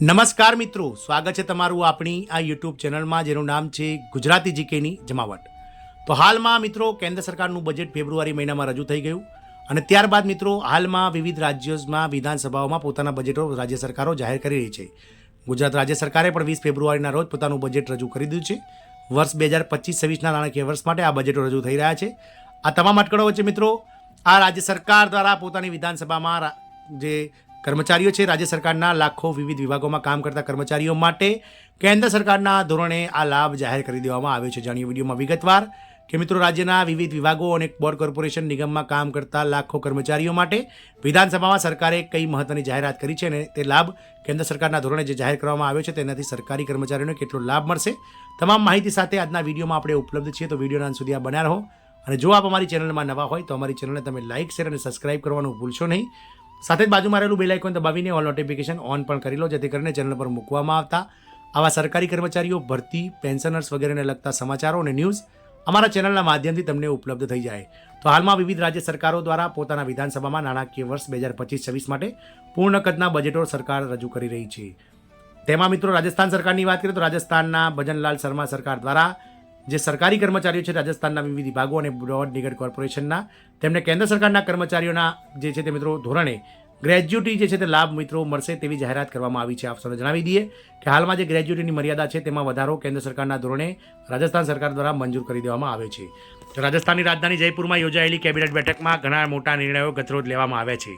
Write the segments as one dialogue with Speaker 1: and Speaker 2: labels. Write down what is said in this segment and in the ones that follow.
Speaker 1: નમસ્કાર મિત્રો, સ્વાગત છે તમારું આપણી આ યુટ્યુબ ચેનલમાં જેનું નામ છે ગુજરાતી જીકેની જમાવટ. તો હાલમાં મિત્રો કેન્દ્ર સરકારનું બજેટ ફેબ્રુઆરી મહિનામાં રજૂ થઈ ગયું અને ત્યારબાદ મિત્રો હાલમાં વિવિધ રાજ્યોમાં વિધાનસભાઓમાં પોતાના બજેટો રાજ્ય સરકારો જાહેર કરી રહી છે. ગુજરાત રાજ્ય સરકારે પણ 20 ફેબ્રુઆરીના રોજ પોતાનું બજેટ રજૂ કરી દીધું છે. વર્ષ 2025-26ના નાણાકીય વર્ષ માટે આ બજેટો રજૂ થઈ રહ્યા છે. આ તમામ અટકળો વચ્ચે મિત્રો આ રાજ્ય સરકાર દ્વારા પોતાની વિધાનસભામાં જે કર્મચારીઓ છે, રાજ્ય સરકારના લાખો વિવિધ વિભાગોમાં કામ કરતા કર્મચારીઓ માટે કેન્દ્ર સરકારના ધોરણે આ લાભ જાહેર કરી દેવામાં આવ્યો છે. જાણીએ વિડીયોમાં વિગતવાર કે મિત્રો રાજ્યના વિવિધ વિભાગો અને બોર્ડ કોર્પોરેશન નિગમમાં કામ કરતા લાખો કર્મચારીઓ માટે વિધાનસભામાં સરકારે કઈ મહત્વની જાહેરાત કરી છે અને તે લાભ કેન્દ્ર સરકારના ધોરણે જે જાહેર કરવામાં આવ્યો છે તેનાથી સરકારી કર્મચારીઓને કેટલો લાભ મળશે, તમામ માહિતી સાથે આજના વિડીયોમાં આપણે ઉપલબ્ધ છીએ. તો વિડીયોના અંત સુધી આ બન્યા રહો અને જો આપ અમારી ચેનલમાં નવા હોય તો અમારી ચેનલને તમે લાઇક, શેર અને સબસ્ક્રાઇબ કરવાનું ભૂલશો નહીં. સાથે જ બાજુમાં રહેલું બેલ આઇકોન દબાવીને ઓલ નોટિફિકેશન ઓન પણ કરી લો, જેથી કરીને ચેનલ પર મૂકવામાં આવતા આવા સરકારી કર્મચારીઓ, ભરતી, પેન્શનર્સ વગેરેને લગતા સમાચારો અને ન્યૂઝ અમારા ચેનલના માધ્યમથી તમને ઉપલબ્ધ થઈ જાય. તો હાલમાં વિવિધ રાજ્ય સરકારો દ્વારા પોતાના વિધાનસભામાં નાણાકીય વર્ષ 2025-26 માટે પૂર્ણ કદના બજેટો સરકાર રજૂ કરી રહી છે. તેમાં મિત્રો રાજસ્થાન સરકારની વાત કરીએ તો રાજસ્થાનના ભજનલાલ શર્મા સરકાર દ્વારા જે સરકારી કર્મચારીઓ છે રાજસ્થાનના વિવિધ વિભાગો અને બોર્ડ નિગમ કોર્પોરેશનના, તેમને કેન્દ્ર સરકારના કર્મચારીઓના જે છે તે મિત્રો ધોરણે ગ્રેજ્યુટી જે છે તે લાભ મિત્રો મળશે તેવી જાહેરાત કરવામાં આવી છે. આપ સૌને જણાવી દઈએ કે હાલમાં જે ગ્રેજ્યુટીની મર્યાદા છે તેમાં વધારો કેન્દ્ર સરકારના ધોરણે રાજસ્થાન સરકાર દ્વારા મંજૂર કરી દેવામાં આવે છે. તો રાજસ્થાનની રાજધાની જયપુરમાં યોજાયેલી કેબિનેટ બેઠકમાં ઘણા મોટા નિર્ણયો ગતરોજ લેવામાં આવ્યા છે,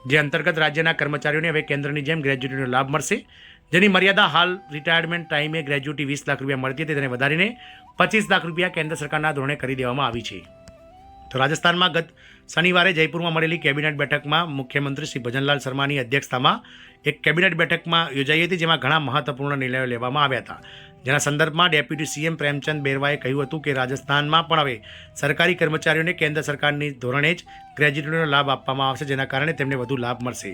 Speaker 1: જે અંતર્ગત રાજ્યના કર્મચારીઓને હવે કેન્દ્રની જેમ ગ્રેજ્યુટીનો લાભ મળશે, જેની મર્યાદા હાલ રિટાયરમેન્ટ ટાઈમે ગ્રેજ્યુટી 20 લાખ રૂપિયા મળતી હતી તેને વધારીને 25 લાખ રૂપિયા કેન્દ્ર સરકારના ધોરણે કરી દેવામાં આવી છે. તો રાજસ્થાનમાં ગત શનિવારે જયપુરમાં મળેલી કેબિનેટ બેઠકમાં મુખ્યમંત્રી શ્રી ભજનલાલ શર્માની અધ્યક્ષતામાં એક કેબિનેટ બેઠકમાં યોજાઈ હતી, જેમાં ઘણા મહત્વપૂર્ણ નિર્ણયો લેવામાં આવ્યા હતા. જેના સંદર્ભમાં ડેપ્યુટી સીએમ પ્રેમચંદ બેરવાએ કહ્યું હતું કે રાજસ્થાનમાં પણ હવે સરકારી કર્મચારીઓને કેન્દ્ર સરકારની ધોરણે જ ગ્રેજ્યુટીનો લાભ આપવામાં આવશે, જેના કારણે તેમને વધુ લાભ મળશે.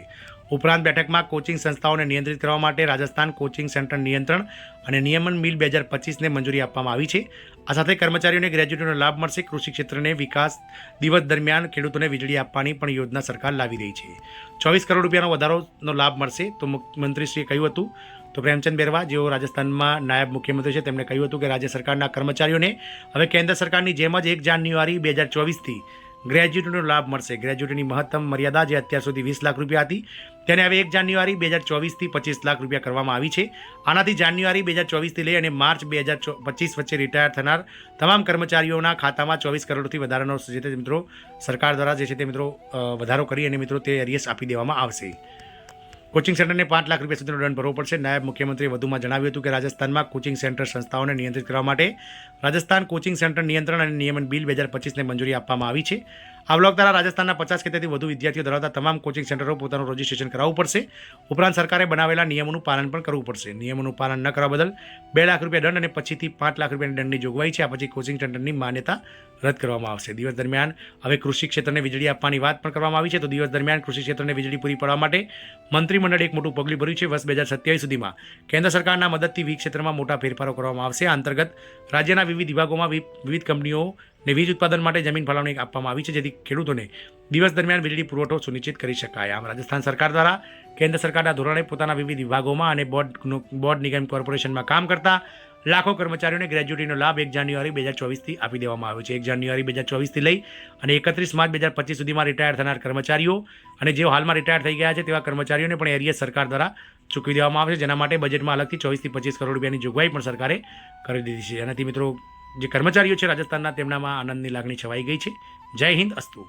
Speaker 1: ઉપરાંત બેઠકમાં કોચિંગ સંસ્થાઓને નિયંત્રિત કરવા માટે રાજસ્થાન કોચિંગ સેન્ટર નિયંત્રણ અને નિયમન બિલ 2025ને મંજૂરી આપવામાં આવી છે. આ સાથે કર્મચારીઓને ગ્રેજ્યુટીનો લાભ મળશે. કૃષિ ક્ષેત્રને વિકાસ દિવસ દરમિયાન ખેડૂતોને વીજળી આપવાની પણ યોજના સરકાર લાવી રહી છે. 24 કરોડ રૂપિયાનો વધારોનો લાભ મળશે. તો મુખ્યમંત્રીશ્રીએ કહ્યું હતું. તો પ્રેમચંદ બેરવા જેઓ રાજસ્થાનમાં નાયબ મુખ્યમંત્રી છે તેમણે કહ્યું હતું કે રાજ્ય સરકારના કર્મચારીઓને હવે કેન્દ્ર સરકારની જેમ જ 1 જાન્યુઆરી 2024થી ગ્રેજ્યુટીનો લાભ મળશે. ગ્રેજ્યુટીની મહત્તમ મર્યાદા જે અત્યાર સુધી 20 લાખ રૂપિયા હતી તેને હવે 1 જાન્યુઆરી 2024થી 25 લાખ રૂપિયા કરવામાં આવી છે. આનાથી જાન્યુઆરી 2024થી લઈ અને માર્ચ 2025 વચ્ચે રિટાયર થનાર તમામ કર્મચારીઓના ખાતામાં 24 કરોડથી વધારાનો જે તે મિત્રો સરકાર દ્વારા જે છે તે મિત્રો વધારો કરી અને મિત્રો તે એરિયસ આપી દેવામાં આવશે. કોચિંગ સેન્ટરને 5 લાખ રૂપિયા સુધીનો દંડ ભરવો પડશે. નાયબ મુખ્યમંત્રીએ વધુમાં જણાવ્યું હતું કે રાજસ્થાનમાં કોચિંગ સેન્ટર સંસ્થાઓને નિયંત્રિત કરવા માટે રાજસ્થાન કોચિંગ સેન્ટર નિયંત્રણ અને નિયમન બિલ 2025ને મંજૂરી આપવામાં આવી છે. આ બ્લોક દ્વારા રાજસ્થાનના 50 કે તેથી વધુ વિદ્યાર્થીઓ ધરાવતા તમામ કોચિંગ સેન્ટરો પોતાનું રજિસ્ટ્રેશન કરાવવું પડશે. ઉપરાંત સરકારે બનાવેલા નિયમોનું પાલન પણ કરવું પડશે. નિયમોનું પાલન ન કરવા બદલ 2 લાખ રૂપિયા દંડ અને પછીથી 5 લાખ રૂપિયાની દંડની જોગવાઈ છે. આ પછી કોચિંગ સેન્ટરની માન્યતા રદ કરવામાં આવશે. દિવસ દરમિયાન હવે કૃષિ ક્ષેત્રને વીજળી આપવાની વાત પણ કરવામાં આવી છે. તો દિવસ દરમિયાન કૃષિ ક્ષેત્રને વીજળી પૂરી પાડવા માટે મંત્રીમંડળે એક મોટું પગલું ભર્યું છે. વર્ષ 2027 સુધીમાં કેન્દ્ર સરકારના મદદથી વીજ ક્ષેત્રમાં મોટા ફેરફારો કરવામાં આવશે. આ અંતર્ગત રાજ્યના વિવિધ વિભાગોમાં વિવિધ કંપનીઓને વીજ ઉત્પાદન માટે જમીન ફાળવણી આપવામાં આવી છે, જેથી ખેડૂતોને દિવસ દરમિયાન વીજળી પુરવઠો સુનિશ્ચિત કરી શકાય. આમ રાજસ્થાન સરકાર દ્વારા કેન્દ્ર સરકારના ધોરણે પોતાના વિવિધ વિભાગોમાં અને બોર્ડ નિગમ કોર્પોરેશનમાં કામ કરતા લાખો કર્મચારીઓને ગ્રેજ્યુટીનો લાભ 1 જાન્યુઆરી 2024થી આપી દેવામાં આવ્યો છે. 1 જાન્યુઆરી 2024થી લઈ અને 31 માર્ચ 2025 સુધીમાં રિટાયર થનાર કર્મચારીઓ અને જેઓ હાલમાં રિટાયર થઈ ગયા છે તેવા કર્મચારીઓને પણ એરિયસ સરકાર દ્વારા ચૂકવી દેવામાં આવશે, જેના માટે બજેટમાં અલગથી 24 થી 25 કરોડ રૂપિયાની જોગવાઈ પણ સરકારે કરી દીધી છે. એનાથી મિત્રો જે કર્મચારીઓ છે રાજસ્થાનના તેમનામાં આનંદની લાગણી છવાઈ ગઈ છે. જય હિન્દ, અસ્તુ.